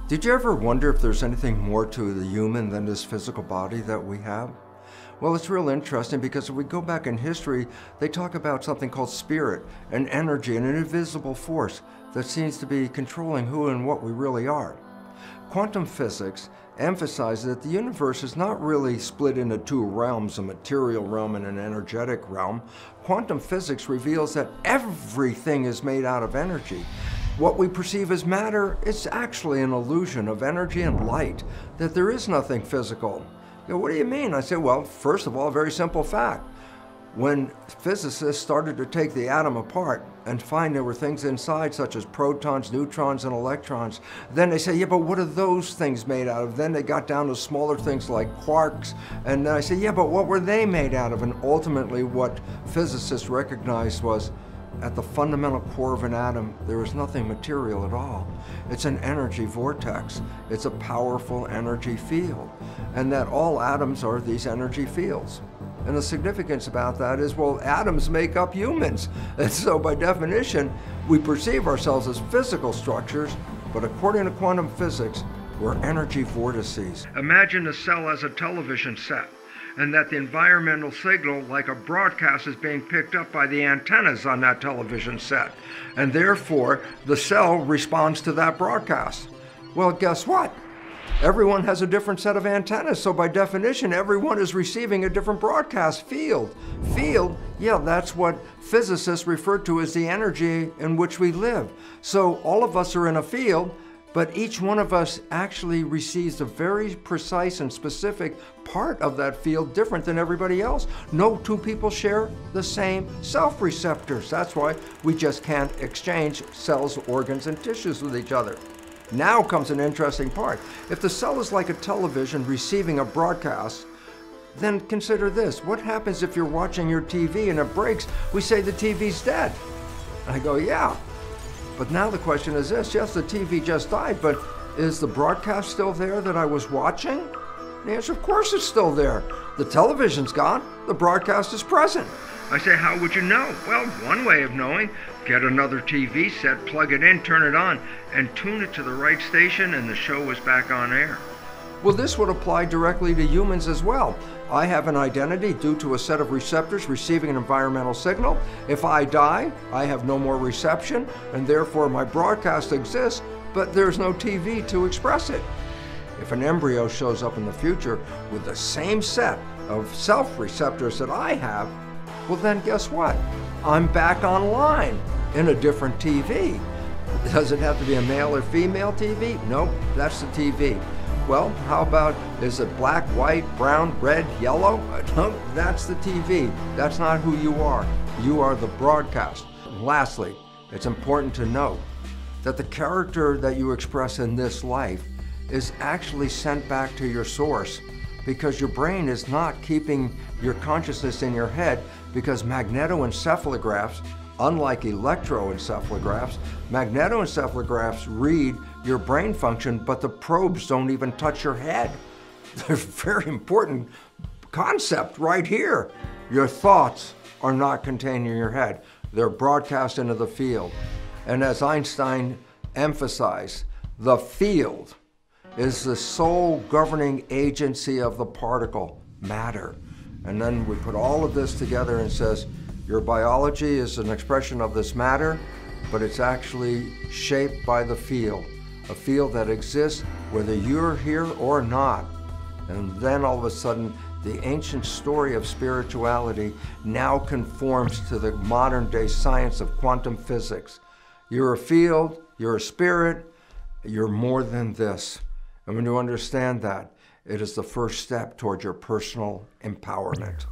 Did you ever wonder if there's anything more to the human than this physical body that we have? Well, it's real interesting because if we go back in history, they talk about something called spirit, an energy, and an invisible force that seems to be controlling who and what we really are. Quantum physics emphasizes that the universe is not really split into two realms, a material realm and an energetic realm. Quantum physics reveals that everything is made out of energy. What we perceive as matter is actually an illusion of energy and light, that there is nothing physical. You know, what do you mean? I said, well, first of all, a very simple fact. When physicists started to take the atom apart and find there were things inside such as protons, neutrons, and electrons, then they say, yeah, but what are those things made out of? Then they got down to smaller things like quarks, and then I said, yeah, but what were they made out of? And ultimately what physicists recognized was at the fundamental core of an atom, there is nothing material at all. It's an energy vortex. It's a powerful energy field, and that all atoms are these energy fields. And the significance about that is, well, atoms make up humans. And so by definition, we perceive ourselves as physical structures, but according to quantum physics, we're energy vortices. Imagine a cell as a television set, and that the environmental signal, like a broadcast, is being picked up by the antennas on that television set. And therefore, the cell responds to that broadcast. Well, guess what? Everyone has a different set of antennas, so by definition, everyone is receiving a different broadcast field. Field, yeah, that's what physicists refer to as the energy in which we live. So all of us are in a field, but each one of us actually receives a very precise and specific part of that field different than everybody else. No two people share the same self-receptors. That's why we just can't exchange cells, organs, and tissues with each other. Now comes an interesting part. If the cell is like a television receiving a broadcast, then consider this. What happens if you're watching your TV and it breaks? We say the TV's dead. I go, yeah. But now the question is this, yes, the TV just died, but is the broadcast still there that I was watching? The answer, of course it's still there. The television's gone, the broadcast is present. I say, how would you know? Well, one way of knowing, get another TV set, plug it in, turn it on, and tune it to the right station, and the show is back on air. Well, this would apply directly to humans as well. I have an identity due to a set of receptors receiving an environmental signal. If I die, I have no more reception, and therefore my broadcast exists, but there's no TV to express it. If an embryo shows up in the future with the same set of self-receptors that I have, well then guess what? I'm back online in a different TV. Does it have to be a male or female TV? Nope, that's the TV. Well, how about, is it black, white, brown, red, yellow? No, that's the TV. That's not who you are. You are the broadcast. And lastly, it's important to note that the character that you express in this life is actually sent back to your source, because your brain is not keeping your consciousness in your head, because magnetoencephalographs, unlike electroencephalographs, magnetoencephalographs read your brain function, but the probes don't even touch your head. There's a very important concept right here. Your thoughts are not contained in your head. They're broadcast into the field. And as Einstein emphasized, the field is the sole governing agency of the particle, matter. And then we put all of this together and says, your biology is an expression of this matter, but it's actually shaped by the field, a field that exists whether you're here or not. And then all of a sudden, the ancient story of spirituality now conforms to the modern day science of quantum physics. You're a field, you're a spirit, you're more than this. And when you understand that, it is the first step towards your personal empowerment.